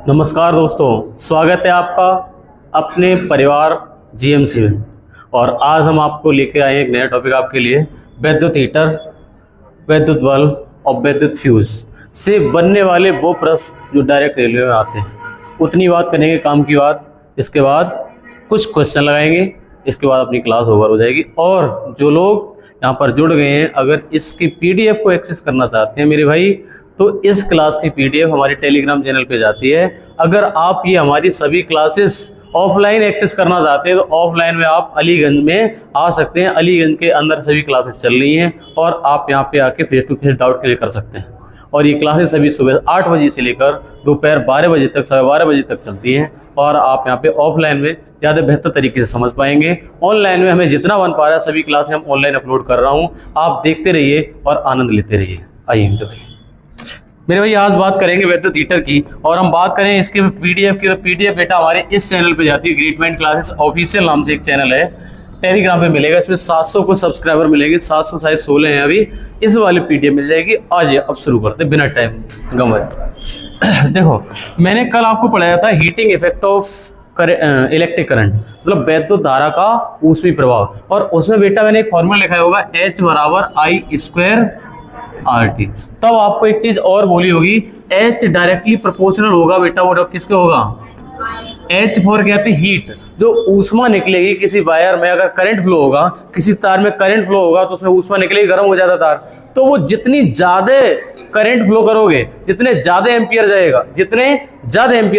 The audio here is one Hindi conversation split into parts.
नमस्कार दोस्तों, स्वागत है आपका अपने परिवार जीएमसी में। और आज हम आपको लेके आए हैं एक नया टॉपिक आपके लिए, विद्युत हीटर, विद्युत बल्ब और विद्युत फ्यूज से बनने वाले वो प्रश्न जो डायरेक्ट रेलवे में आते हैं। उतनी बात करेंगे काम की बात, इसके बाद कुछ क्वेश्चन लगाएंगे, इसके बाद अपनी क्लास ओवर हो जाएगी। और जो लोग यहाँ पर जुड़ गए हैं, अगर इसकी पीडीएफ को एक्सेस करना चाहते हैं मेरे भाई, तो इस क्लास की पीडीएफ हमारे टेलीग्राम चैनल पे जाती है। अगर आप ये हमारी सभी क्लासेस ऑफलाइन एक्सेस करना चाहते हैं तो ऑफलाइन में आप अलीगंज में आ सकते हैं। अलीगंज के अंदर सभी क्लासेस चल रही हैं और आप यहाँ पे आके face to face doubt clear कर सकते हैं। और ये क्लासेस सभी सुबह 8 बजे से लेकर दोपहर 12 बजे तक, 12:30 बजे तक चलती हैं। और आप यहाँ पे ऑफलाइन में ज़्यादा बेहतर तरीके से समझ पाएंगे। ऑनलाइन में हमें जितना बन पा रहा है सभी क्लासें हम ऑनलाइन अपलोड कर रहा हूँ, आप देखते रहिए और आनंद लेते रहिए। आइए मेरे भाई, आज बात करेंगे विद्युत हीटर की। और हम बात करें इसके पीडीएफ की, तो पीडीएफ बेटा हमारे इस चैनल पे जाती है। ग्रेटमाइंड क्लासेस ऑफिशियल नाम से एक चैनल है, टेलीग्राम पे मिलेगा। इसमें 700 को सब्सक्राइबर मिलेंगे, 700 शायद 16 हैं अभी। इस वाली पीडीएफ मिल जाएगी। आज अब शुरू करते बिना टाइम गंवाए। देखो, मैंने कल आपको पढ़ाया था heating effect of electric current, मतलब विद्युत धारा का ऊष्मीय प्रभाव। और उसमें बेटा मैंने एक फॉर्मूला लिखा होगा, H = I² RT। तब आपको एक चीज और बोली होगी, H डायरेक्टली प्रोपोर्शनल होगा बेटा, वो किसके होगा? H फॉर कहते हैं हीट। जो ऊष्मा निकलेगी किसी वायर में, अगर करंट फ्लो होगा, किसी तार में करंट फ्लो होगा तो उसमें ऊष्मा निकलेगी, गर्म हो जाता तार। तो वो जितनी ज्यादा करंट फ्लो करोगे, जितने ज्यादा एम्पियर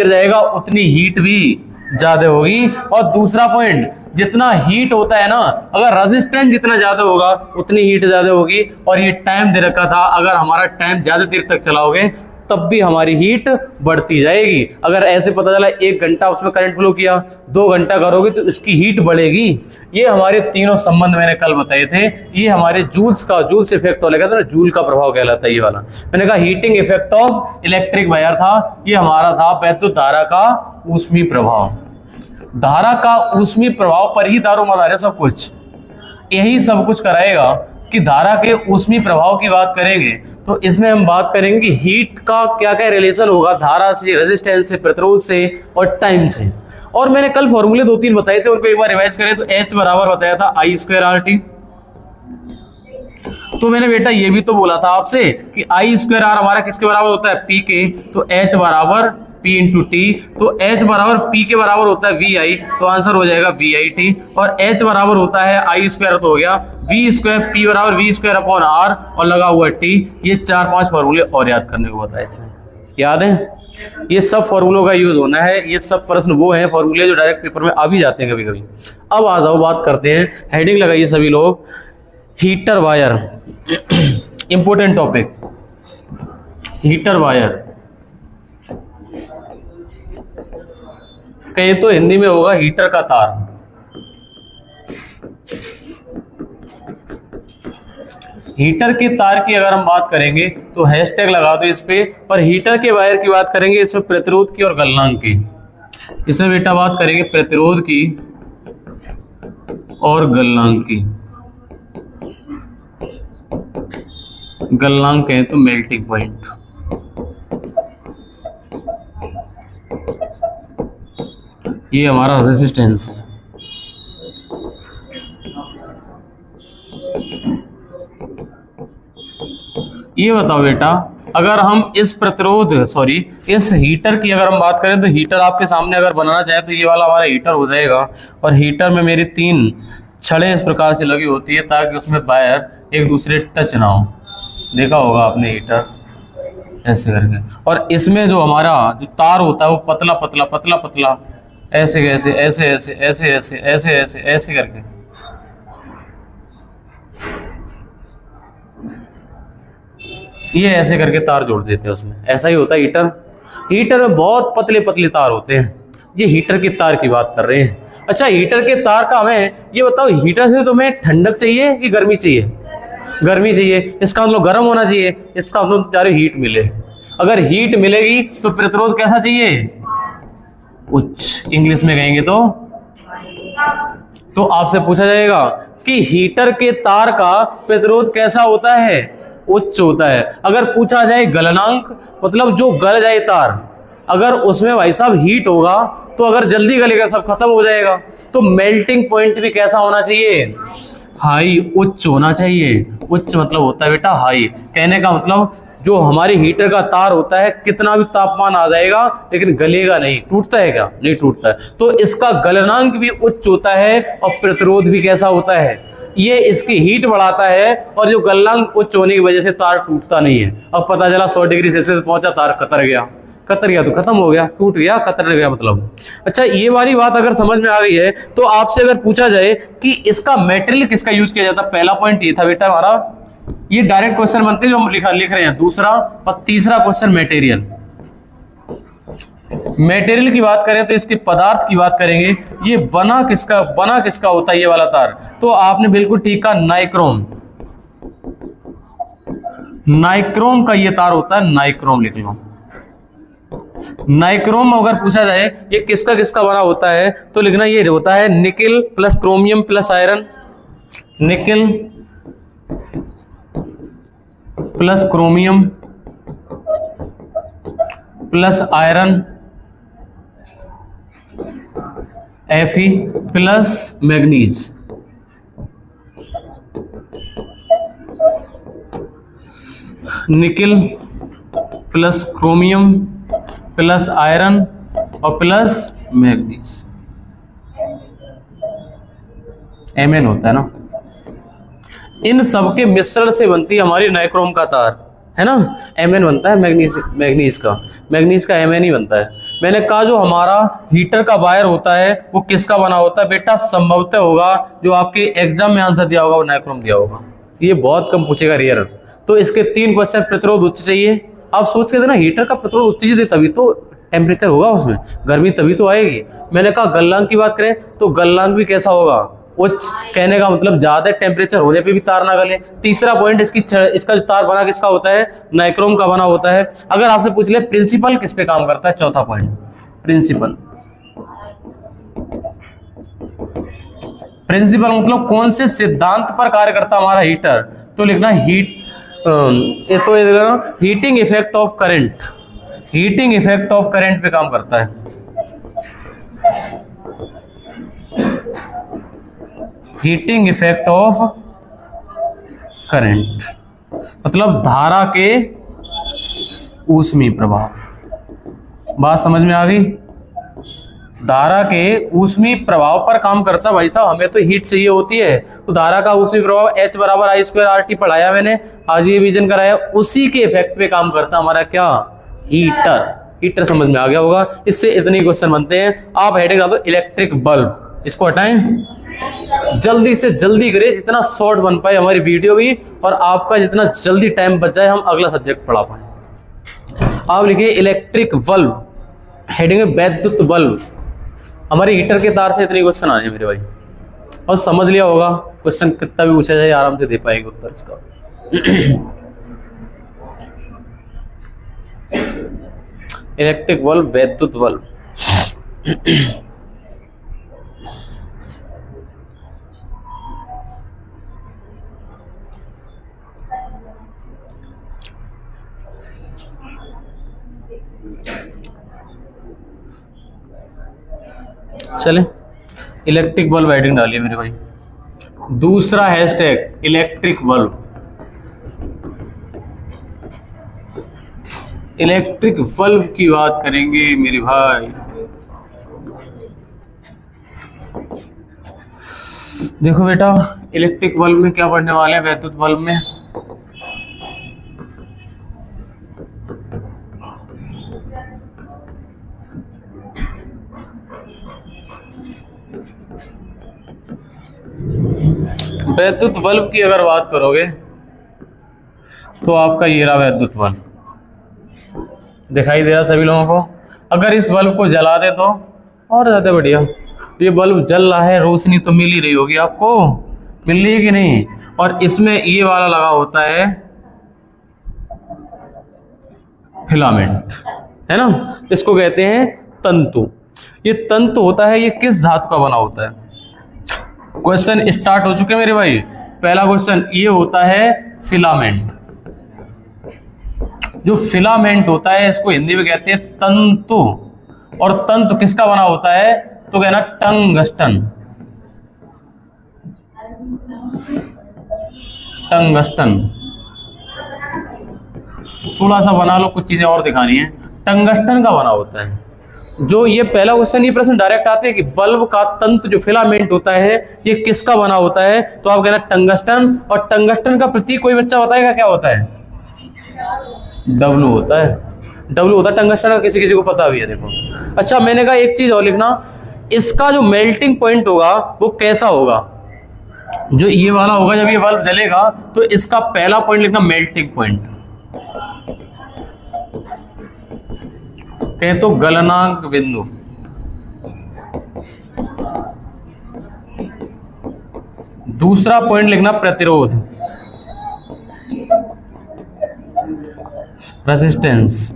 जाएगा उतनी हीट भी ज्यादा होगी। और दूसरा पॉइंट, जितना हीट होता है ना, अगर रेजिस्टेंस जितना ज्यादा होगा उतनी हीट ज्यादा होगी। और ये टाइम दे रखा था, अगर हमारा टाइम ज्यादा देर तक चलाओगे तब भी हमारी हीट बढ़ती जाएगी। अगर ऐसे पता चला 1 घंटा उसमें करंट फ्लो किया, 2 घंटा करोगे तो इसकी हीट बढ़ेगी। ये हमारे तीनों संबंध मैंने कल बताए थे। ये हमारे जूल्स इफेक्ट वाला कहता है ना, जूल का प्रभाव कहलाता है ये वाला। मैंने कहा heating effect of electric wire था, ये हमारा था विद्युत धारा का ऊष्मीय प्रभाव। धारा का ऊष्मीय प्रभाव पर ही दारोमदार है सब कुछ। यही सब कुछ कराएगा कि धारा के ऊष्मीय प्रभाव की बात करेंगे तो इसमें हम बात करेंगे कि हीट का क्या क्या रिलेशन होगा धारा से, रेजिस्टेंस से, प्रतिरोध से और टाइम से। और मैंने कल फॉर्मूले 2-3 बताए थे, उनको एक बार रिवाइज करें तो H बराबर बताया था I² RT। तो मैंने बेटा ये भी तो बोला था आपसे कि I² R हमारा किसके बराबर होता है? P के। तो H बराबर P × T। तो H बराबर P के बराबर होता है VI, तो आंसर हो जाएगा VIT। और H बराबर होता है I², तो हो गया V²। P बराबर V²/R और लगा हुआ T। ये 4-5 फॉर्मूले और याद करने को बताए थे, याद है? ये सब फॉर्मूलों का यूज होना है। ये सब प्रश्न वो हैं फॉर्मूले जो डायरेक्ट पेपर में आ भी जाते हैं कभी कभी। अब आ जाओ, बात करते हैं। हेडिंग लगाइए सभी लोग, heater wire. Important topic, heater wire. कहे तो हिंदी में होगा हीटर का तार। हीटर के तार की अगर हम बात करेंगे तो हैशटैग लगा दो इस पे। और हीटर के वायर की बात करेंगे, इसमें प्रतिरोध की और गलनांक की। इसमें बेटा बात करेंगे प्रतिरोध की और गलनांक की। गलनांक है तो मेल्टिंग पॉइंट। ये हमारा रेजिस्टेंस है। ये बताओ बेटा, अगर हम इस इस हीटर की अगर हम बात करें तो हीटर आपके सामने अगर बनाना चाहे तो ये वाला हमारा हीटर हो जाएगा। और हीटर में मेरी 3 छड़ें इस प्रकार से लगी होती है ताकि उसमें वायर एक दूसरे टच ना हो। देखा होगा आपने हीटर ऐसे करके। और इसमें जो हमारा जो तार होता है वो पतला पतला पतला पतला ऐसे ऐसे ऐसे ऐसे ऐसे ऐसे ऐसे ऐसे ऐसे करके, ये ऐसे करके तार जोड़ देते हैं उसमें। ऐसा ही होता है हीटर। हीटर में बहुत पतले पतले तार होते हैं। ये हीटर के तार की बात कर रहे हैं। अच्छा, हीटर के तार का हमें ये बताओ, हीटर से तुम्हें ठंडक चाहिए कि गर्मी चाहिए? गर्मी चाहिए। इसका मतलब गर्म होना चाहिए। इसका मतलब चाहे हीट मिले। अगर हीट मिलेगी तो प्रतिरोध कैसा चाहिए? उच्च। इंग्लिश में कहेंगे तो आपसे पूछा जाएगा कि हीटर के तार का प्रतिरोध कैसा होता है, उच्च होता है। अगर पूछा जाए गलनांक, मतलब जो गल जाए तार, अगर उसमें भाई साहब हीट होगा तो अगर जल्दी गलेगा सब खत्म हो जाएगा। तो मेल्टिंग पॉइंट भी कैसा होना चाहिए, हाई, उच्च होना चाहिए। उच्च मतलब होता है बेटा हाई, कहने का मतलब जो हमारे हीटर का तार होता है कितना भी तापमान आ जाएगा लेकिन गलेगा नहीं। टूटता है क्या, नहीं टूटता है। तो इसका गलनांक भी उच्च होता है और प्रतिरोध भी कैसा होता है, ये इसकी हीट बढ़ाता है और जो गलनांक उच्च होने की वजह से तार टूटता नहीं है। अब पता चला 100 डिग्री सेल्सियस पहुंचा, तार कतर गया, कतर गया तो खत्म हो गया, टूट गया, कतर गया मतलब। अच्छा, ये वाली बात अगर समझ में आ गई है तो आपसे अगर पूछा जाए कि इसका मटेरियल किसका यूज किया जाता है, पहला पॉइंट ये था बेटा हमारा, ये डायरेक्ट क्वेश्चन बनते हैं जो हम लिख रहे हैं। दूसरा और तीसरा क्वेश्चन मटेरियल, मटेरियल की बात करें तो इसके पदार्थ की बात करेंगे। ये बना किसका होता है ये वाला तार, तो आपने बिल्कुल ठीक कहा, नाइक्रोम। नाइक्रोम का ये तार होता है, नाइक्रोम लिख लो। नाइक्रोम अगर पूछा जाए ये किसका बना होता है तो लिखना ये होता है nickel plus chromium plus iron, nickel plus chromium plus iron, Fe plus manganese. Nickel plus chromium plus iron और प्लस मैग्नीज, Mn होता है ना। इन सब के मिश्रण से बनती है हमारी नाइक्रोम का तार, है ना। Mn बनता है मैग्नीज का Mn ही बनता है। मैंने कहा जो हमारा हीटर का वायर होता है वो किसका बना होता है बेटा, संभवतः होगा जो आपके एग्जाम में आंसर दिया होगा वो नाइक्रोम दिया होगा। ये बहुत कम पूछेगा, रेयर। तो इसके 3 क्वेश्चन, प्रतिरोध उच्च चाहिए। आप सोच के देना हीटर का प्रतिरोध उच्च चाहिए तभी तो टेम्परेचर होगा, उसमें गर्मी तभी तो आएगी। मैंने कहा गलनांक की बात करें तो गलनांक भी कैसा होगा, उच्च, कहने का मतलब ज्यादा टेम्परेचर होने पे भी तार ना गले। तीसरा पॉइंट, इसका जो तार बना किसका होता है, नाइक्रोम का बना होता है। अगर आपसे पूछ ले प्रिंसिपल किस पे काम करता है, चौथा पॉइंट, प्रिंसिपल। प्रिंसिपल मतलब कौन से सिद्धांत पर कार्य करता हमारा हीटर, तो लिखना heating effect of current, heating effect of current पे काम करता है। हीटिंग इफेक्ट ऑफ करंट मतलब धारा के ऊष्मीय प्रभाव। बात समझ में आ गई, धारा के ऊष्मीय प्रभाव पर काम करता है। भाई साहब हमें तो हीट चाहिए होती है, तो धारा का ऊष्मीय प्रभाव H बराबर I² RT पढ़ाया मैंने, आज ये विजन कराया, उसी के इफेक्ट पे काम करता हमारा क्या, हीटर। हीटर समझ में आ गया होगा। इससे इतने क्वेश्चन बनते हैं। आप हेडिंग डाल दो इलेक्ट्रिक बल्ब, इसको हटाएं, जल्दी से जल्दी करिए, जितना शॉर्ट बन पाए हमारी वीडियो भी, और आपका जितना जल्दी टाइम बच जाए हम अगला सब्जेक्ट पढ़ा पाए। आप लिखिए इलेक्ट्रिक बल्ब, हेडिंग में वैद्युत बल्ब। हमारे हीटर के तार से इतने क्वेश्चन आए मेरे भाई, और समझ लिया होगा क्वेश्चन कितना भी पूछा जाए आराम से दे पाएंगे उत्तर इसका। इलेक्ट्रिक बल्ब, वैद्युत बल्ब। चले, इलेक्ट्रिक बल्ब हेडिंग डालिए मेरे भाई। दूसरा hashtag electric bulb. Electric bulb की बात करेंगे मेरे भाई। देखो बेटा, इलेक्ट्रिक बल्ब में क्या पढ़ने वाले हैं, वैद्युत बल्ब में वैद्युत बल्ब की अगर बात करोगे तो आपका ये रहा वैद्युत बल्ब, दिखाई दे रहा सभी लोगों को। अगर इस बल्ब को जला दे तो और ज्यादा बढ़िया। ये बल्ब जल रहा है, रोशनी तो मिल ही रही होगी आपको, मिल रही है कि नहीं। और इसमें ये वाला लगा होता है फिलामेंट, है ना, इसको कहते हैं तंतु। ये तंतु होता है, ये किस धातु का बना होता है, क्वेश्चन स्टार्ट हो चुके मेरे भाई। पहला क्वेश्चन ये होता है फिलामेंट। जो फिलामेंट होता है इसको हिंदी में कहते हैं तंतु, और तंतु किसका बना होता है? तो कहना टंगस्टन। टंगस्टन थोड़ा सा बना लो, कुछ चीजें और दिखानी है। टंगस्टन का बना होता है। जो ये पहला क्वेश्चन, ये प्रश्न डायरेक्ट आते हैं कि बल्ब का तंतु जो फिलामेंट होता है ये किसका बना होता है? तो आप कहना टंगस्टन। और टंगस्टन का प्रतीक कोई बच्चा बताएगा क्या होता है? डब्लू होता है। डब्लू होता है टंगस्टन का, किसी किसी को पता भी है। देखो अच्छा, मैंने कहा एक चीज और लिखना, इसका जो मेल्टिंग पॉइंट होगा वो कैसा होगा? जो ये वाला होगा, जब ये बल्ब जलेगा तो इसका पहला पॉइंट लिखना मेल्टिंग पॉइंट, कहें तो गलनांक बिंदु। दूसरा पॉइंट लिखना प्रतिरोध, रेजिस्टेंस।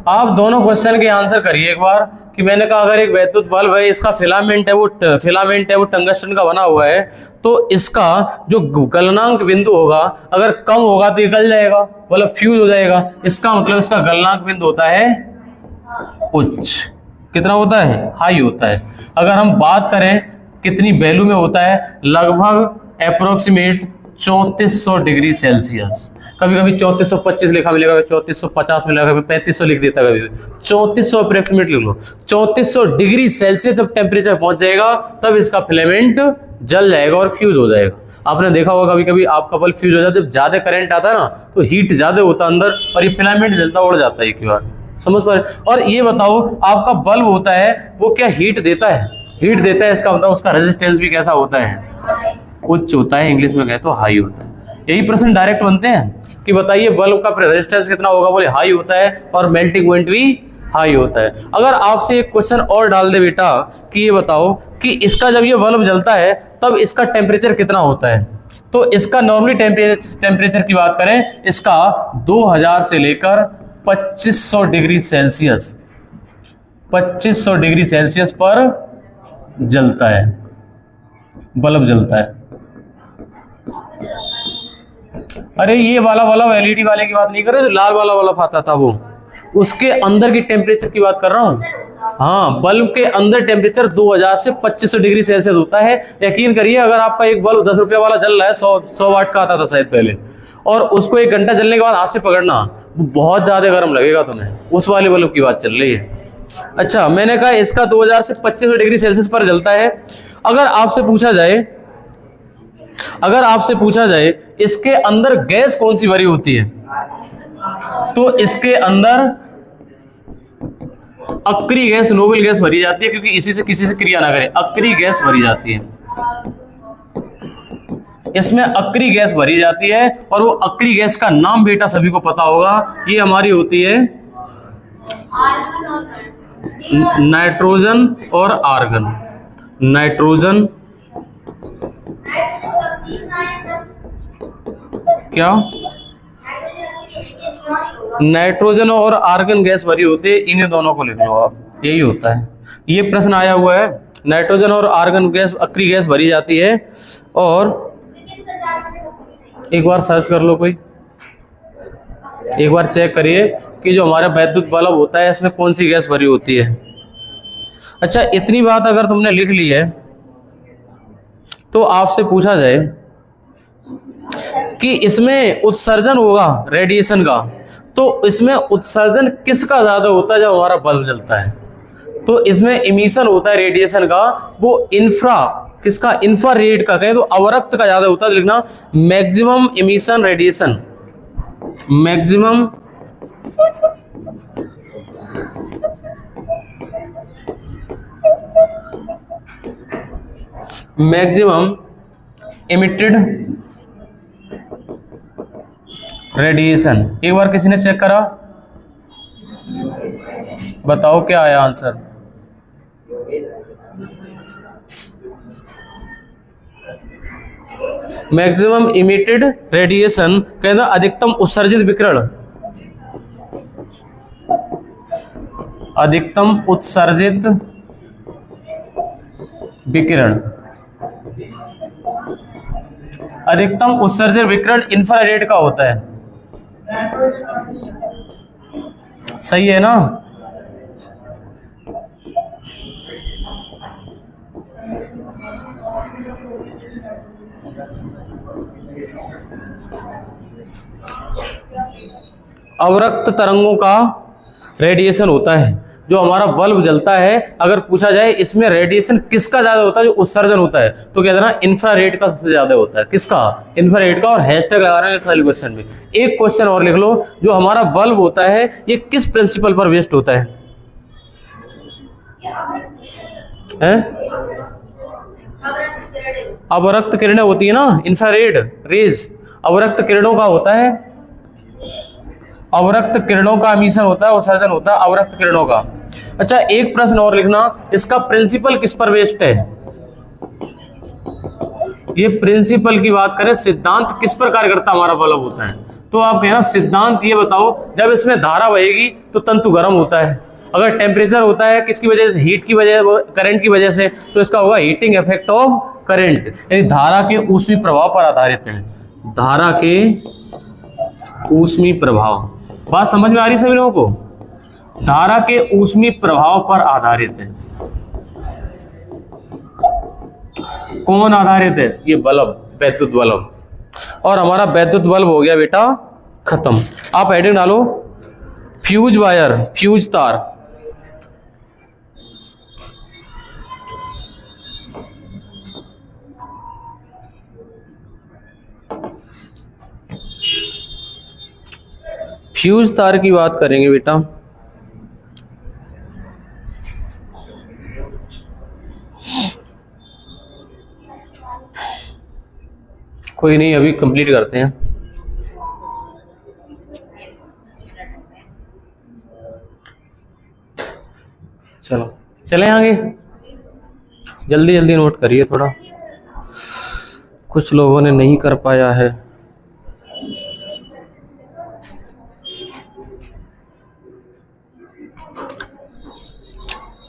आप दोनों क्वेश्चन के आंसर करिए एक बार कि मैंने कहा अगर एक वैद्युत बल्ब है, इसका फिलामेंट है वो टंगस्टन का बना हुआ है, तो इसका जो गलनांक बिंदु होगा अगर कम होगा तो ये गल जाएगा, मतलब फ्यूज हो जाएगा। इसका मतलब इसका गलनांक बिंदु होता है उच्च। कितना होता है? हाई होता है। अगर हम बात करें कितनी वैल्यू में होता है, लगभग अप्रोक्सीमेट 3400 डिग्री सेल्सियस। कभी कभी 3425 लिखा मिलेगा, 3450 मिलेगा, कभी 3500 लिख देता, कभी 3400 अप्रोक्सीमेट लिख लो। 3400 डिग्री सेल्सियस जब टेम्परेचर पहुंच जाएगा तब इसका फिलामेंट जल जाएगा और फ्यूज हो जाएगा। आपने देखा होगा कभी कभी आपका बल्ब फ्यूज हो जाता है, जब ज्यादा करंट आता है ना तो हीट ज्यादा होता है अंदर और ये फिलामेंट जलता उड़ जाता है एक बार। समझ पा रहे? और ये बताओ आपका बल्ब होता है वो क्या हीट देता है? हीट देता है, इसका मतलब उसका रेजिस्टेंस भी कैसा होता है? उच्च होता है, इंग्लिश में कहे तो हाई होता है। यही प्रश्न डायरेक्ट बनते हैं कि बताइए बल्ब का रेजिस्टेंस कितना होगा? बोले हाई होता है, और मेल्टिंग पॉइंट भी हाई होता है। अगर आपसे एक क्वेश्चन और डाल दे बेटा कि ये बताओ कि इसका जब ये बल्ब जलता है तब इसका टेम्परेचर कितना होता है? तो इसका नॉर्मली टेम्परेचर की बात करें, इसका 2000 से लेकर 2500 डिग्री सेल्सियस, 2500 डिग्री सेल्सियस पर जलता है, बल्ब जलता है। अरे ये वाला बल्ब एलईडी वाले की बात नहीं कर रहे, लाल वाला बल्ब आता था वो, उसके अंदर की टेम्परेचर की बात कर रहा हूँ। हाँ, बल्ब के अंदर टेम्परेचर 2000 से 2500 डिग्री सेल्सियस होता है। यकीन करिए अगर आपका एक बल्ब 10 रुपये वाला जल रहा है, 100 वाट का आता था शायद पहले, और उसको 1 घंटा जलने के बाद हाथ से पकड़ना, बहुत ज्यादा गर्म लगेगा तुम्हें। उस वाले बल्ब की बात चल रही है। अच्छा, मैंने कहा इसका 2000 से 2500 डिग्री सेल्सियस पर जलता है। अगर आपसे पूछा जाए इसके अंदर गैस कौन सी भरी होती है, तो इसके अंदर अक्रिय गैस, नोबल गैस भरी जाती है, क्योंकि इसी से किसी से क्रिया ना करें, अक्रिय गैस भरी जाती है। इसमें अक्रिय गैस भरी जाती है, और वो अक्रिय गैस का नाम बेटा सभी को पता होगा, ये हमारी होती है नाइट्रोजन और आर्गन। नाइट्रोजन क्या? नाइट्रोजन और आर्गन गैस भरी होती है, इन्हीं दोनों को लिख लो आप, यही होता है। ये प्रश्न आया हुआ है, नाइट्रोजन और आर्गन गैस, अक्रिय गैस भरी जाती है। और एक बार सर्च कर लो, कोई एक बार चेक करिए कि जो हमारा वैद्युत बल्ब होता है इसमें कौन सी गैस भरी होती है। अच्छा, इतनी बात अगर तुमने लिख ली है तो आपसे पूछा जाए कि इसमें उत्सर्जन होगा रेडिएशन का, तो इसमें उत्सर्जन किसका ज्यादा होता है जब हमारा बल्ब जलता है? तो इसमें इमिशन होता है रेडिएशन का, वो किसका? इंफ्रारेड का, कहें तो अवरक्त का ज्यादा होता है। लिखना maximum emission radiation, maximum emitted radiation. एक बार किसी ने चेक करा, बताओ क्या आया आंसर? मैक्सिमम इमिटेड रेडिएशन कहना अधिकतम उत्सर्जित विकिरण, अधिकतम उत्सर्जित विकिरण, अधिकतम उत्सर्जित विकिरण इंफ्रारेड का होता है। सही है ना? अवरक्त तरंगों का रेडिएशन होता है, जो हमारा बल्ब जलता है। अगर पूछा जाए इसमें रेडिएशन किसका ज्यादा होता है, जो उत्सर्जन होता है, तो कह देना इंफ्रारेड का सबसे ज्यादा होता है। किसका? इंफ्रारेड का। और हैशटैग लगा रहे हैं खाली क्वेश्चन में। एक क्वेश्चन और लिख लो, जो हमारा बल्ब होता है ये किस प्रिंसिपल पर बेस्ड होता है? अवरक्त किरणें होती है ना, इंफ्रारेड रेज, अवरक्त किरणों का होता है। अवरक्त किरणों का एमिशन होता है, उत्सर्जन होता है अवरक्त किरणों का। अच्छा, एक प्रश्न और लिखना, इसका प्रिंसिपल किस पर बेस्ड है? ये प्रिंसिपल की बात करें, सिद्धांत किस पर कार्य करता हमारा बल्ब होता है, तो आप कहना सिद्धांत ये बताओ, जब इसमें धारा बहेगी तो तंतु गर्म होता है। अगर टेम्परेचर होता है किसकी वजह से? हीट की वजह, करंट की वजह से, तो इसका होगा हीटिंग इफेक्ट ऑफ करंट, यानी धारा के ऊष्मीय प्रभाव पर आधारित है। धारा के ऊष्मीय प्रभाव, बात समझ में आ रही सभी लोगों को? धारा के ऊष्मीय प्रभाव पर आधारित है। कौन आधारित है? ये बल्ब, वैद्युत बल्ब। और हमारा वैद्युत बल्ब हो गया बेटा खत्म। आप हेडिंग डालो फ्यूज वायर, फ्यूज तार। फ्यूज तार की बात करेंगे बेटा। कोई नहीं, अभी कंप्लीट करते हैं। चलो चलें आगे, जल्दी जल्दी नोट करिए थोड़ा, कुछ लोगों ने नहीं कर पाया है।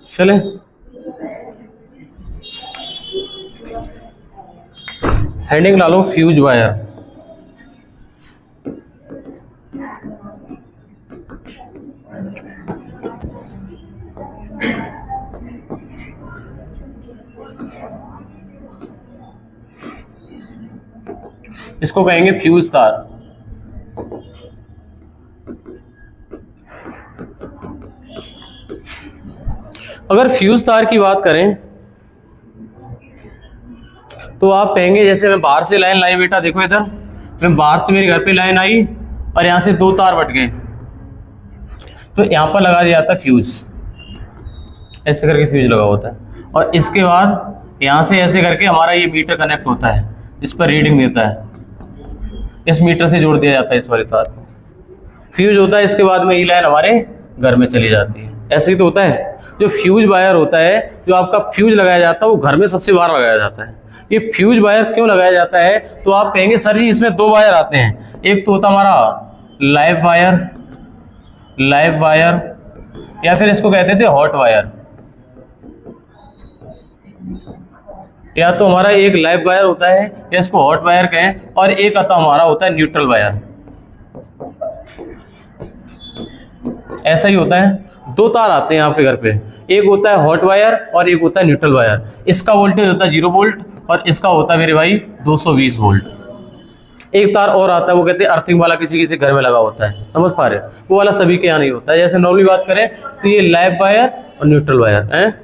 चले, हेडिंग डालो फ्यूज वायर। इसको कहेंगे फ्यूज तार। अगर फ्यूज तार की बात करें तो आप कहेंगे, जैसे मैं बाहर से लाइन लाई बेटा, देखो इधर, मैं बाहर से मेरे घर पे लाइन आई और यहां से दो तार बट गए, तो यहां पर लगा दिया जाता फ्यूज, ऐसे करके फ्यूज लगा होता है। और इसके बाद यहां से ऐसे करके हमारा ये मीटर कनेक्ट होता है, इस पर रीडिंग देता है, इस मीटर से जोड़ दिया जाता है इस वाले तार को, फ्यूज होता है। इसके बाद में ये लाइन हमारे घर में चली जाती है। ऐसे ही तो होता है। जो फ्यूज वायर होता है, जो आपका फ्यूज लगाया जाता है, वो घर में सबसे बाहर लगाया जाता है। ये फ्यूज वायर क्यों लगाया जाता है? तो आप कहेंगे सर जी इसमें दो वायर आते हैं, एक तो होता हमारा लाइव वायर, लाइव वायर, या फिर इसको कहते थे हॉट वायर। या तो हमारा एक लाइव वायर होता है या इसको हॉट वायर कहें, और एक आता हमारा होता है न्यूट्रल वायर। ऐसा ही होता है, दो तार आते हैं आपके घर पे, एक होता है हॉट वायर और एक होता है न्यूट्रल वायर। इसका वोल्टेज होता है 0 वोल्ट और इसका होता है मेरे भाई 220 वोल्ट। एक तार और आता है, वो कहते हैं अर्थिंग वाला, किसी किसी घर में लगा होता है, समझ पा रहे हैं? वो वाला सभी के यहाँ नहीं होता है। जैसे नॉर्मली बात करें तो ये लाइव वायर और न्यूट्रल वायर है,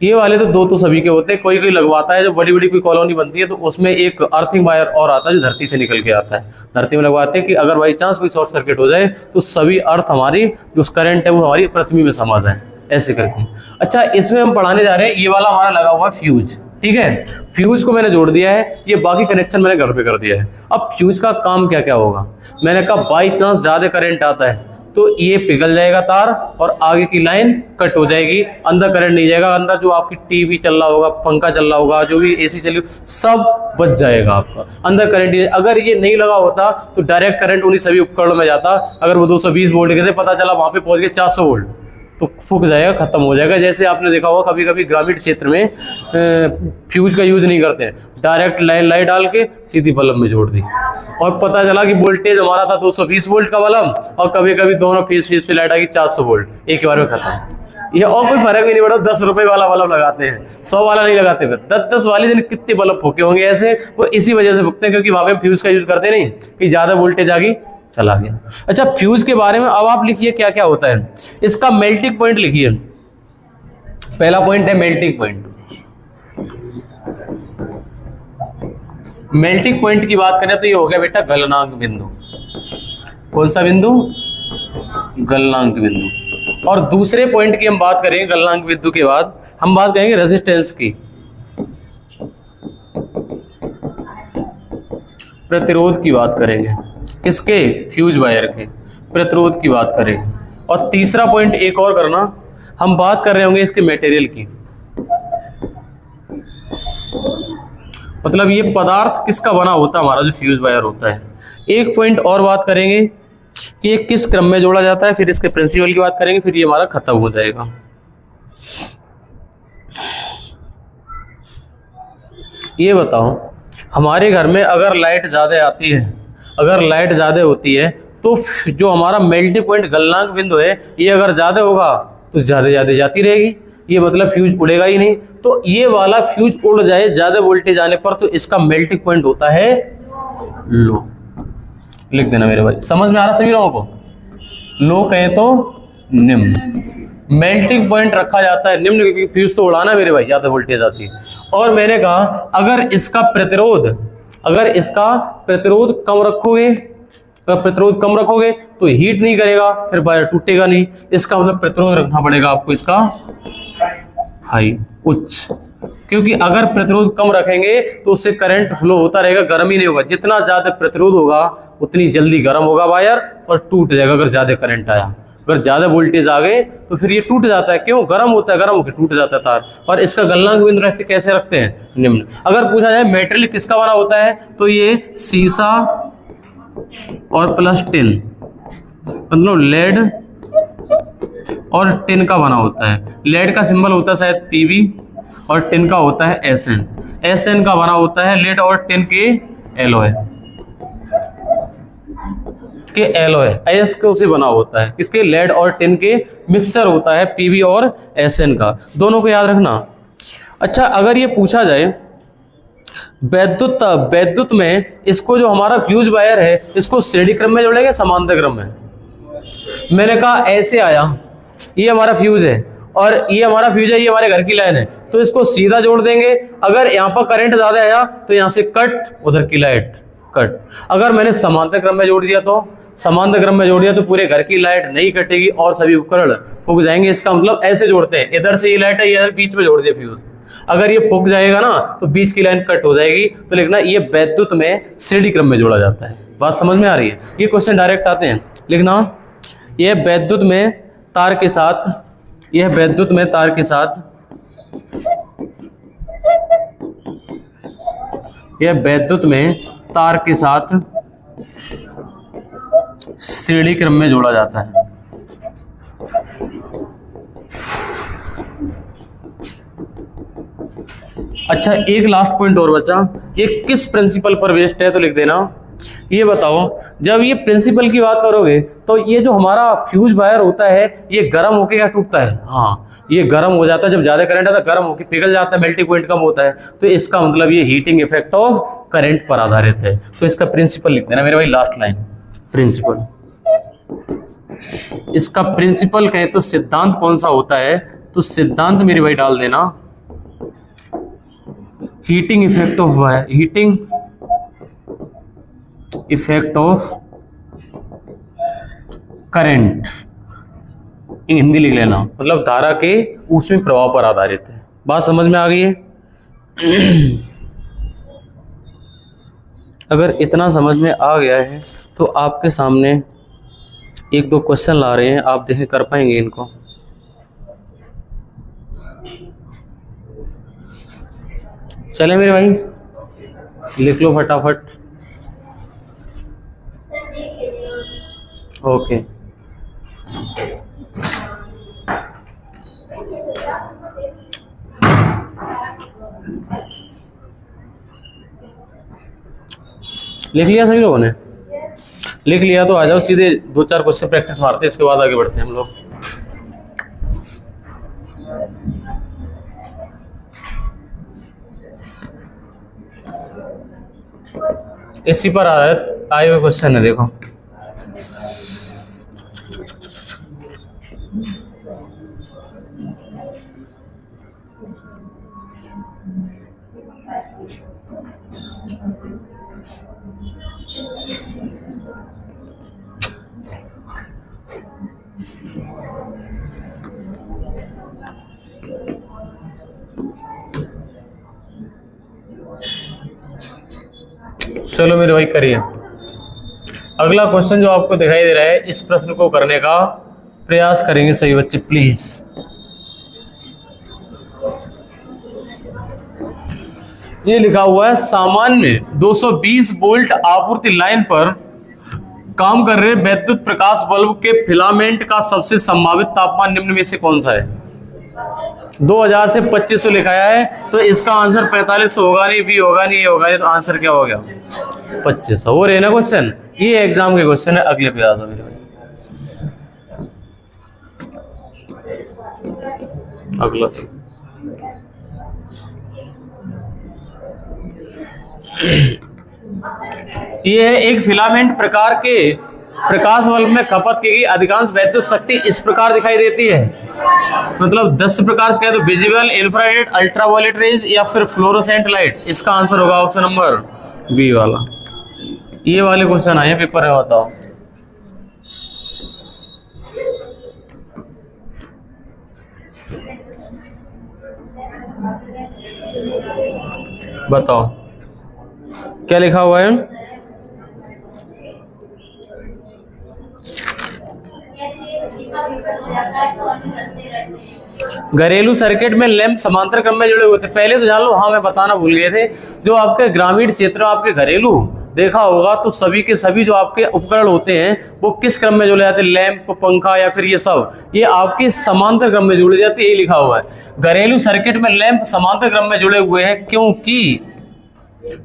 ये वाले तो दो तो सभी के होते हैं। कोई कोई लगवाता है, जो बड़ी बड़ी कोई कॉलोनी बनती है तो उसमें एक अर्थिंग वायर और आता है जो धरती से निकल के आता है, धरती में लगवाते हैं कि अगर बाई चांस कोई शॉर्ट सर्किट हो जाए तो सभी अर्थ हमारी जो करंट है वो हमारी पृथ्वी में समा जाए, ऐसे करके। अच्छा, इसमें हम पढ़ाने जा रहे हैं, ये वाला हमारा लगा हुआ फ्यूज, ठीक है। फ्यूज को मैंने जोड़ दिया है, ये बाकी कनेक्शन मैंने घर पे कर दिया है। अब फ्यूज का काम क्या क्या होगा? मैंने कहा बाई चांस ज्यादा करंट आता है तो ये पिघल जाएगा तार और आगे की लाइन कट हो जाएगी, अंदर करंट नहीं जाएगा, अंदर जो आपकी टीवी चल रहा होगा, पंखा चल रहा होगा, जो भी एसी चल रही सब बच जाएगा आपका, अंदर करंट नहीं। अगर ये नहीं लगा होता तो डायरेक्ट करंट उन्हीं सभी उपकरणों में जाता। अगर वो 220 वोल्ट के थे, पता चला वहां पे पहुंच गए 400 वोल्ट, तो फूक जाएगा, खत्म हो जाएगा। जैसे आपने देखा होगा कभी कभी ग्रामीण क्षेत्र में फ्यूज का यूज नहीं करते हैं, डायरेक्ट लाइट डाल के सीधी बल्ब में जोड़ दी और पता चला कि वोल्टेज हमारा था 220 वोल्ट का बल्ब और कभी कभी दोनों फेस पे लाइट आ गई 400 वोल्ट, एक ही बार में खत्म। ये और कोई फर्क भी नहीं पड़ा, 10 रुपए वाला बल्ब लगाते हैं, 100 वाला नहीं लगाते। फिर 10 वाले दिन कितने बल्ब फूके होंगे ऐसे, वो इसी वजह से फूकते हैं क्योंकि वहां पे फ्यूज का यूज करते नहीं कि ज्यादा वोल्टेज आ गई चला गया। अच्छा, फ्यूज के बारे में अब आप लिखिए क्या क्या होता है। इसका मेल्टिंग पॉइंट लिखिए, पहला पॉइंट है मेल्टिंग पॉइंट। मेल्टिंग पॉइंट की बात करें तो ये हो गया बेटा गलनांक बिंदु। कौन सा बिंदु? गलनांक बिंदु। और दूसरे पॉइंट की हम बात करेंगे गलनांक बिंदु के बाद, हम बात करेंगे रेजिस्टेंस की, प्रतिरोध की बात करेंगे। किसके? फ्यूज वायर के प्रतिरोध की बात करेंगे। और तीसरा पॉइंट एक और करना, हम बात कर रहे होंगे इसके मटेरियल की, मतलब ये पदार्थ किसका बना होता है हमारा जो फ्यूज वायर होता है। एक पॉइंट और बात करेंगे कि ये किस क्रम में जोड़ा जाता है, फिर इसके प्रिंसिपल की बात करेंगे, फिर ये हमारा खत्म हो जाएगा। ये बताओ, हमारे घर में अगर लाइट ज्यादा आती है, अगर लाइट ज्यादा होती है तो जो हमारा मेल्टिंग पॉइंट गलनांक बिंदु है ये अगर ज्यादा होगा तो ज्यादा जाती रहेगी, ये मतलब फ्यूज उड़ेगा ही नहीं। तो ये वाला फ्यूज उड़ जाए ज्यादा वोल्टेज आने पर तो इसका मेल्टिंग पॉइंट होता है लो। लिख देना मेरे भाई, समझ में आ रहा सभी लोगों को? लो कहें तो निम्न, मेल्टिंग पॉइंट रखा जाता है निम्न, क्योंकि फ्यूज तो उड़ाना मेरे भाई, ज्यादा वोल्टेज आती है। और मैंने कहा अगर इसका प्रतिरोध कम रखोगे, अगर प्रतिरोध कम रखोगे तो हीट नहीं करेगा, फिर वायर टूटेगा नहीं। इसका मतलब प्रतिरोध रखना पड़ेगा आपको इसका हाई, उच्च, क्योंकि अगर प्रतिरोध कम रखेंगे तो उससे करंट फ्लो होता रहेगा, गर्म ही नहीं होगा। जितना ज्यादा प्रतिरोध होगा उतनी जल्दी गर्म होगा वायर और टूट जाएगा अगर ज्यादा करंट आया। अगर ज्यादा वोल्टेज आ गए तो फिर ये टूट जाता है, क्यों? गर्म होता है, गर्म होकर टूट जाता है तार। और इसका गलनांक बिंदु रहते कैसे रखते हैं? निम्न। अगर पूछा जाए मेटेरियल किसका बना होता है तो ये शीशा और प्लस टिन, मतलब लेड और टिन का बना होता है। लेड का सिंबल होता है शायद पीवी और टिन का होता है एसएन। एसएन का बना होता है लेड और टिन के एलॉय के एलॉय एस को से बना होता है। किसके? लेड और टिन के मिक्सचर होता है पीवी और एसएन का, दोनों को याद रखना। अच्छा, अगर ये पूछा जाए वैद्युत में इसको जो हमारा फ्यूज वायर है इसको श्रेणी क्रम में जोड़ेंगे समांतर क्रम में? मैंने कहा ऐसे आया, ये हमारा फ्यूज है और ये हमारा फ्यूज है, ये हमारे घर की लाइन है, तो इसको सीधा जोड़ देंगे। अगर यहाँ पर करंट ज्यादा आया तो यहाँ से कट, उधर की लाइट कट। अगर मैंने समांतर क्रम में जोड़ दिया तो पूरे घर की लाइट नहीं कटेगी और सभी उपकरण फूक जाएंगे। इसका मतलब ऐसे जोड़ते हैं, इधर से ये लाइट है, इधर बीच में जोड़ दिया फ्यूज। अगर ये फूक जाएगा ना तो बीच की लाइन कट हो जाएगी। तो लिखना ये वैद्युत में श्रेणी क्रम में जोड़ा जाता है। बात समझ में आ रही है? ये क्वेश्चन डायरेक्ट आते हैं। लिखना यह वैद्युत में तार के साथ, यह वैद्युत में तार के साथ, यह वैद्युत में तार के साथ श्रेणी क्रम में जोड़ा जाता है। अच्छा, एक लास्ट पॉइंट और बचा, ये किस प्रिंसिपल पर बेस्ड है तो लिख देना। ये बताओ, जब ये प्रिंसिपल की बात करोगे तो ये जो हमारा फ्यूज वायर होता है ये गर्म होके या टूटता है? हाँ, ये गर्म हो जाता है। जब ज्यादा करंट आता है गर्म होके पिघल जाता है, मेल्टिंग पॉइंट कम होता है। तो इसका मतलब ये हीटिंग इफेक्ट ऑफ करंट पर आधारित है। तो इसका प्रिंसिपल लिख देना मेरे भाई, लास्ट लाइन प्रिंसिपल। इसका प्रिंसिपल कहें तो सिद्धांत कौन सा होता है, तो सिद्धांत मेरे भाई डाल देना heating effect of wire, heating effect of current, Hindi लिख लेना, मतलब धारा के ऊष्मीय प्रभाव पर आधारित है। बात समझ में आ गई है? अगर इतना समझ में आ गया है तो आपके सामने एक दो क्वेश्चन ला रहे हैं, आप देखें कर पाएंगे इनको। चले मेरे भाई, लिख लो फटाफट। ओके, लिख लिया सभी लोगों ने? लिख लिया तो आ जाओ, सीधे दो चार क्वेश्चन प्रैक्टिस मारते हैं, इसके बाद आगे बढ़ते हैं हम लोग। इसी पर आधारित आए हुए क्वेश्चन है, देखो। चलो मेरे भाई करिए। अगला क्वेश्चन जो आपको दिखाई दे रहा है, इस प्रश्न को करने का प्रयास करेंगे सभी बच्चे प्लीज। ये लिखा हुआ है, सामान्य 220 वोल्ट आपूर्ति लाइन पर काम कर रहे वैद्युत प्रकाश बल्ब के फिलामेंट का सबसे संभावित तापमान निम्न में से कौन सा है? 2000 से 2500 लिखाया है, तो इसका आंसर 4500 होगा नहीं, भी होगा नहीं, ये होगा नहीं, तो आंसर क्या हो गया? 2500। हो रहे ना क्वेश्चन, ये एग्जाम के क्वेश्चन है। अगले पे आ जाओ मेरे भाई। अगला ये है, एक फिलामेंट प्रकार के प्रकाश बल्ब में खपत की गई अधिकांश वैद्युत शक्ति इस प्रकार दिखाई देती है। मतलब 10 प्रकार से कहे तो विजिबल, इंफ्रारेड, अल्ट्रावायलेट रेज या फिर फ्लोरोसेंट लाइट। इसका आंसर होगा ऑप्शन नंबर बी वाला। ये वाले क्वेश्चन आए पेपर में, बताओ। बताओ क्या लिखा हुआ है? घरेलू सर्किट में लैंप समांतर क्रम में जुड़े हुए थे। पहले तो जान लो, हाँ मैं बताना भूल गए थे, जो आपके ग्रामीण क्षेत्र में आपके घरेलू देखा होगा तो सभी के सभी जो आपके उपकरण होते हैं वो किस क्रम में जुड़े जाते हैं? लैंप, पंखा या फिर ये सब, ये आपके समांतर क्रम में जुड़े जाते हैं। ये लिखा हुआ है, घरेलू सर्किट में लैंप समांतर क्रम में जुड़े हुए हैं।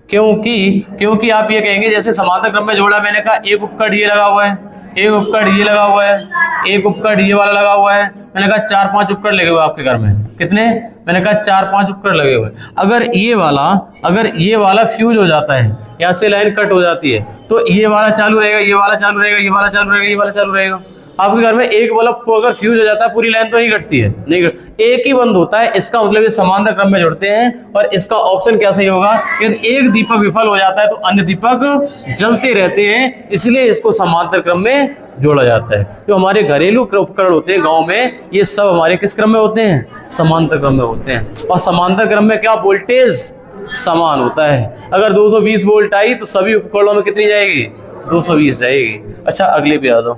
क्योंकि आप ये कहेंगे जैसे समांतर क्रम में जोड़ा, मैंने कहा एक उपकरण ये लगा हुआ है, एक उपकरण ये लगा हुआ है, एक उपकरण ये वाला लगा हुआ है। मैंने कहा 4-5 उपकरण लगे हुए आपके घर में। कितने? मैंने कहा 4-5 उपकरण लगे हुए। अगर ये वाला फ्यूज हो जाता है, यहाँ से लाइन कट हो जाती है, तो ये वाला चालू रहेगा, ये वाला चालू रहेगा, ये वाला चालू रहेगा, ये वाला चालू रहेगा। आपके घर में एक बल्ब को अगर फ्यूज हो जाता है, पूरी लाइन तो नहीं कटती है, नहीं एक ही बंद होता है। इसका मतलब ये समांतर क्रम में जुड़ते हैं। और इसका ऑप्शन क्या सही होगा? यदि एक दीपक विफल हो जाता है तो अन्य दीपक जलते रहते हैं, इसलिए इसको समांतर क्रम में जोड़ा जाता है। जो हमारे घरेलू उपकरण होते हैं गांव में, ये सब हमारे किस क्रम में होते हैं? समांतर क्रम में होते हैं। और समांतर क्रम में क्या वोल्टेज समान होता है। अगर 220 वोल्ट आई तो सभी उपकरणों में कितनी जाएगी? 220 जाएगी। अच्छा अगले पे आ जाओ।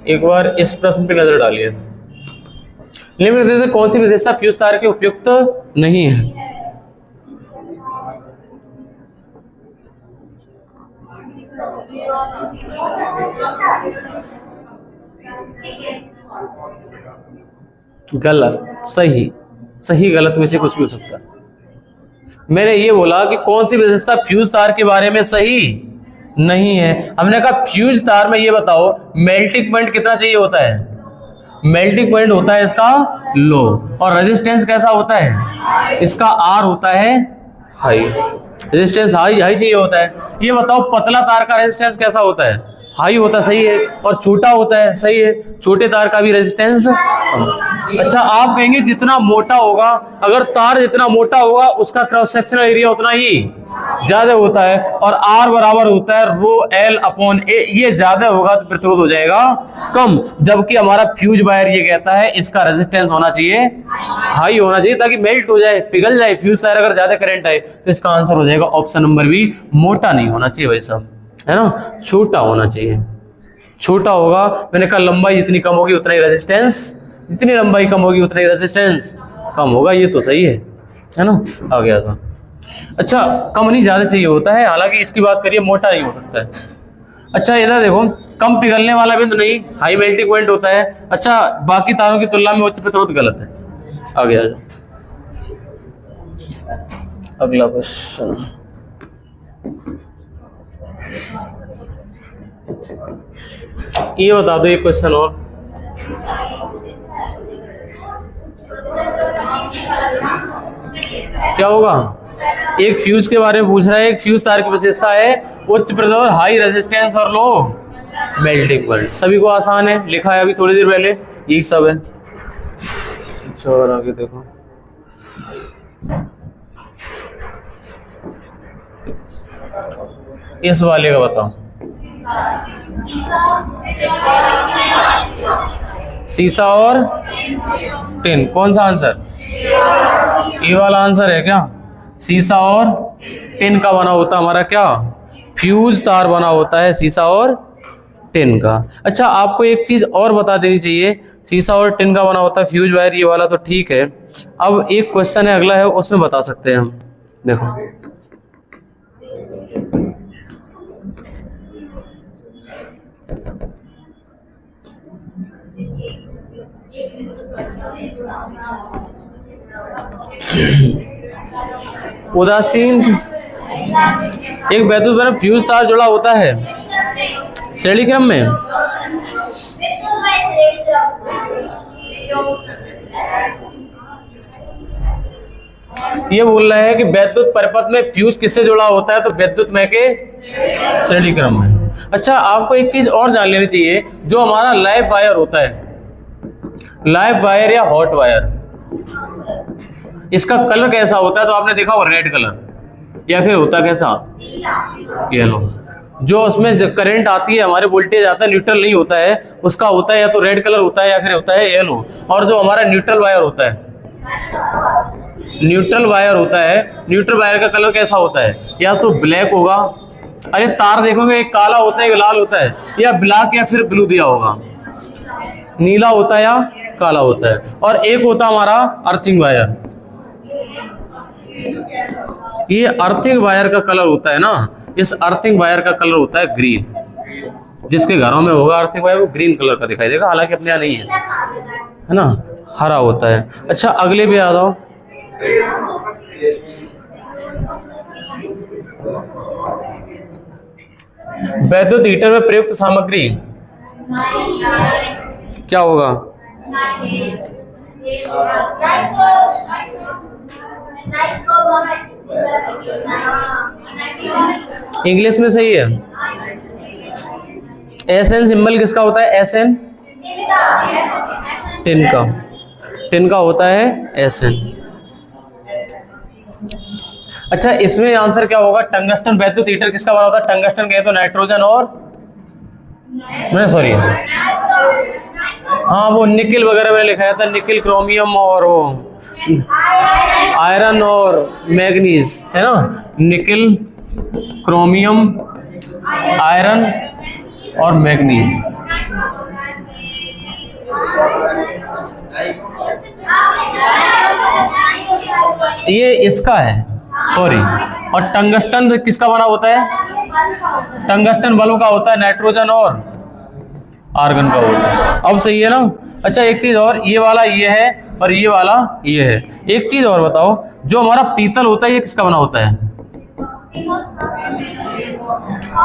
एक बार इस प्रश्न पे नजर डालिए। निम्नलिखित में से कौन सी विशेषता फ्यूज तार के उपयुक्त नहीं है? गलत, सही, सही गलत में से कुछ भी हो सकता है। मैंने ये बोला कि कौन सी विशेषता फ्यूज तार के बारे में सही नहीं है। हमने कहा फ्यूज तार में ये बताओ मेल्टिंग पॉइंट कितना चाहिए होता है? मेल्टिंग पॉइंट होता है इसका लो, और रेजिस्टेंस कैसा होता है? इसका आर होता है हाई। रेजिस्टेंस हाई चाहिए होता है। ये बताओ पतला तार का रेजिस्टेंस कैसा होता है? हाई होता है, सही है। और छोटा होता है, सही है। छोटे तार का भी रेजिस्टेंस। अच्छा आप कहेंगे जितना मोटा होगा, अगर तार जितना मोटा होगा उसका क्रॉस सेक्शनल एरिया उतना ही ज्यादा होता है, और R बराबर होता है रो L अपॉन A। ये ज्यादा होगा तो प्रतिरोध हो जाएगा कम, जबकि हमारा फ्यूज वायर ये कहता है इसका रेजिस्टेंस होना चाहिए हाई होना चाहिए, ताकि मेल्ट हो जाए, पिघल जाए फ्यूज तार। अगर ज्यादा करंट आए तो इसका आंसर हो जाएगा ऑप्शन नंबर बी, मोटा नहीं होना चाहिए भाई साहब, है ना, छोटा होना चाहिए। छोटा होगा, मैंने कहा लंबाई जितनी कम होगी उतना ही रेजिस्टेंस, जितनी लंबाई कम होगी उतना ही रेजिस्टेंस कम होगा, ये तो सही है ना, आ गया था। अच्छा, कम नहीं ज्यादा चाहिए होता है, हालांकि इसकी बात करिए मोटा नहीं हो सकता है। अच्छा इधर देखो, कम पिघलने वाला भी तो नहीं, हाई मेल्टिंग पॉइंट होता है। अच्छा, बाकी तारों की तुलना में उच्च प्रतिरोध गलत है, आ गया। अगला क्वेश्चन, ये बता दो एक क्वेश्चन और। क्या होगा, एक फ्यूज के बारे में पूछ रहा है। एक फ्यूज तार की विशेषता है उच्च प्रतिरोध, हाई रेजिस्टेंस और लो मेल्टिंग पॉइंट। सभी को आसान है, लिखा है अभी थोड़ी देर पहले, यही सब है। अच्छा, और आगे देखो, इस वाले का बताओ। सीसा और टिन, कौन सा आंसर, ये वाला आंसर है क्या। सीसा और टिन का बना होता हमारा क्या, फ्यूज तार बना होता है सीसा और टिन का। अच्छा, आपको एक चीज और बता देनी चाहिए, सीसा और टिन का बना होता है फ्यूज वायर, ये वाला तो ठीक है। अब एक क्वेश्चन है अगला है, उसमें बता सकते हैं हम। देखो उदासीन, एक वैद्युत बल्ब फ्यूज तार जुड़ा होता है श्रेणी क्रम में। ये बोल रहा है कि वैद्युत परिपथ में फ्यूज किससे जुड़ा होता है, तो वैद्युत में के श्रेणी क्रम में। अच्छा, आपको एक चीज और जान लेनी चाहिए, जो हमारा लाइव वायर होता है, लाइव वायर या हॉट वायर, इसका कलर कैसा होता है, तो आपने देखा वो रेड कलर, या फिर होता कैसा, येलो। जो उसमें करंट आती है, हमारे वोल्टेज आता है, न्यूट्रल नहीं होता है, उसका होता है या तो रेड कलर होता है या फिर होता है येलो। और जो हमारा न्यूट्रल वायर होता है, न्यूट्रल वायर होता है, न्यूट्रल वायर का कलर कैसा होता है, या तो ब्लैक होगा, अरे तार देखोगे एक काला होता है, एक लाल होता है, या ब्लैक या फिर ब्लू दिया होगा, नीला होता है या काला होता है। और एक होता हमारा अर्थिंग वायर, ये अर्थिंग वायर का कलर होता है ना, इस अर्थिंग वायर का कलर होता है ग्रीन। जिसके घरों में होगा अर्थिंग वायर वो ग्रीन कलर का दिखाई देगा, हालांकि अपने यहाँ नहीं है ना, हरा होता है। अच्छा, अगले भी आ जाओ। वैद्युत हीटर में प्रयुक्त सामग्री क्या होगा, इंग्लिश में सही है। SN सिंबल किसका होता है, SN टिन का, टिन का होता है SN। अच्छा, इसमें आंसर क्या होगा, टंगस्टन वैद्युत हीटर किसका बना होता है, टंगस्टन कहे तो नाइट्रोजन और सॉरी हाँ वो निकिल वगैरह में लिखाया था, निकिल क्रोमियम और वो आयरन और मैग्नीज, है ना, निकिल क्रोमियम आयरन और मैग्नीज। ये इसका है, सॉरी। और टंगस्टन किसका बना होता है, टंगस्टन बल्ब का होता है, नाइट्रोजन और आर्गन का होता है। अब सही है ना। अच्छा, एक चीज और, ये वाला ये है और ये वाला ये है। एक चीज और बताओ, जो हमारा पीतल होता है ये किसका बना होता है,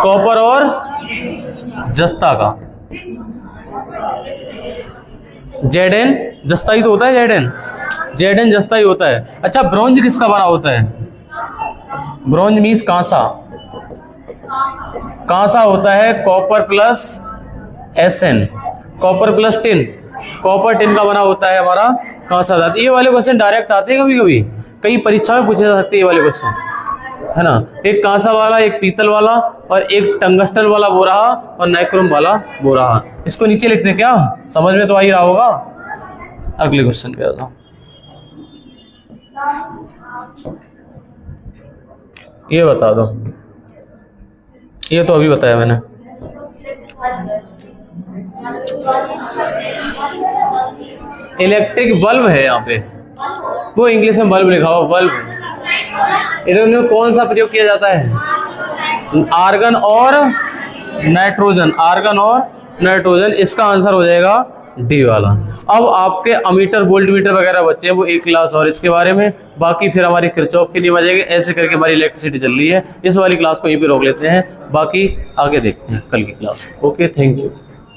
कॉपर और जस्ता का। Zn जस्ता ही तो होता है, Zn जस्ता ही होता है। अच्छा, ब्रॉन्ज किसका बना होता है, ब्रॉन्ज मीन्स कांसा, कांसा होता है copper plus Sn, copper plus tin, copper tin का बना होता है हमारा कांसा धातु। ये वाले क्वेश्चन डायरेक्ट आते हैं, कभी कभी कई परीक्षा में पूछे जा सकते हैं ये वाले क्वेश्चन, है ना। एक कांसा वाला, एक पीतल वाला और एक टंगस्टन वाला वो रहा और नाइक्रोम वाला वो रहा। इसको नीचे लिख दें क्या, समझ में तो आ ही रहा होगा। अगले क्वेश्चन पे आ जाओ। ये बता दो, ये तो अभी बताया मैंने। इलेक्ट्रिक बल्ब है यहाँ पे, वो इंग्लिश में बल्ब लिखा हुआ, बल्ब। इन्होंने कौन सा प्रयोग किया जाता है, आर्गन और नाइट्रोजन, आर्गन और नाइट्रोजन। इसका आंसर हो जाएगा डी वाला। अब आपके अमीटर वोल्ट मीटर वगैरह बच्चे हैं, वो एक क्लास और इसके बारे में, बाकी फिर हमारी किरचॉफ के नियम आ जाएंगे। ऐसे करके हमारी इलेक्ट्रिसिटी चल रही है। इस वाली क्लास को यहीं पे रोक लेते हैं, बाकी आगे देखते हैं कल की क्लास। Okay, thank you.